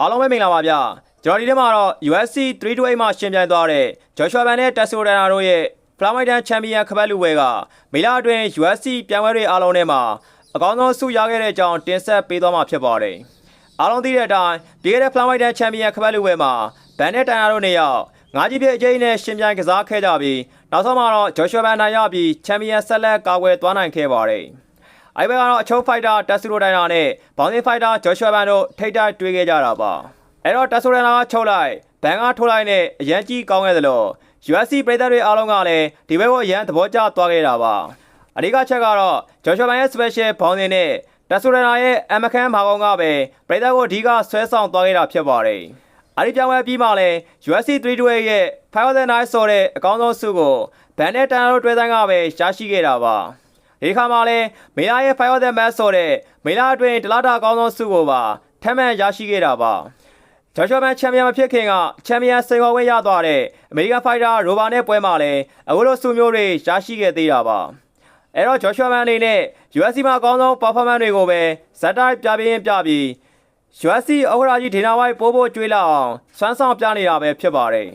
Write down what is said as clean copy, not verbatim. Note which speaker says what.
Speaker 1: အားလုံးပဲမင်္ဂလာပါဗျာကျွန်တော်ဒီနေ့မှာတော့ UFC 328မှာရှင်ပြိုင်သွားတဲ့ Joshua Ban နဲ့ Tasso Dana တို့ရဲ့ Flyweight Champion ခပတ်လူပွဲကမေလအတွင်း UFC ပြိုင်ပွဲတွေအားလုံးထဲမှာအကောင်းဆုံးဆုရခဲ့တဲ့အကြောင်းတင်ဆက်ပေးသွားမှာဖြစ်ပါတယ်အားလုံးသိတဲ့အတိုင်းဒီကနေ့ Flyweight Champion ခပတ်လူပွဲမှာ Ban နဲ့ Dana တို့နှစ်ယောက်ငါးကြီးပြည့်အကျိန်းနဲ့ရှင်ပြိုင်ကစားခဲ့ကြပြီးနောက်ဆုံးမှာတော့ Joshua Ban နိုင်ရပြီး Champion ဆက်လက်ကာကွယ်သွားနိုင်ခဲ့ပါတယ်အဲ့ဘက်ကတော့အချုပ်ဖိုက်တာ Tasso Dana နဲ့ Bouncing Fighter Joshua Ban တို့ထိပ်တိုက်တွေ့ခဲ့ကြတာပါအဲ့တော့ Tasso Dana ကချုပ်လိုက်ဘန်ကထိုးလိုက်နဲ့အရန်ကြီးကောင်းခဲ့သလို UFC ပြည်သက်တွေအားလုံးကလည်းဒီဘက်ကိုအရန်သဘောကျသွားခဲ့တာပါအဓိကချက်ကတော့ Joshua Ban ရဲ့ Special Bouncing နဲ့ Tasso Dana ရဲ့အမခန်းမာကောင်ကပဲပြည်သက်ကိုအဓိကဆွဲဆောင်သွားခဲ့တာဖြစ်ပါတယ်အဲ့ဒီပြောင်းလဲပြီးမှလည်း UFC 328ရဲ့ Fight of the Night ဆိုတဲ့အကောင်းဆုံးဆုကိုဘန်နဲ့ Dana တို့တွဲဆိုင်ကပဲရရှိခဲ့တာပါဒီခါမှာလည်းမေလာရဲ့ Fight of the Match ဆိုတဲ့မေလာအတွင်းတလားတာအကောင်းဆုံးဆုကိုပါထပ်မံရရှိခဲ့တာပါJoshua Ban ချန်ပီယံမဖြစ်ခင်ကချန်ပီယံစိန်ခေါ်ခွင့်ရသွားတဲ့အမေရိကန်ဖိုက်တာရိုဘာနဲ့ပွဲမှာလည်းအခုလိုဆုမျိုးတွေရရှိခဲ့သေးတာပါအဲ့တော့ Joshua Ban အနေနဲ့ UFC မှာအကောင်းဆုံး performance တွေကိုပဲဇက်တိုက်ပြပြီး UFC ဥက္ကဋ္ဌကြီးဒေနာဝိုက်ပို့ဖို့ကြွေးလာအောင်စွမ်းဆောင်ပြနေတာပဲဖြစ်ပါတယ်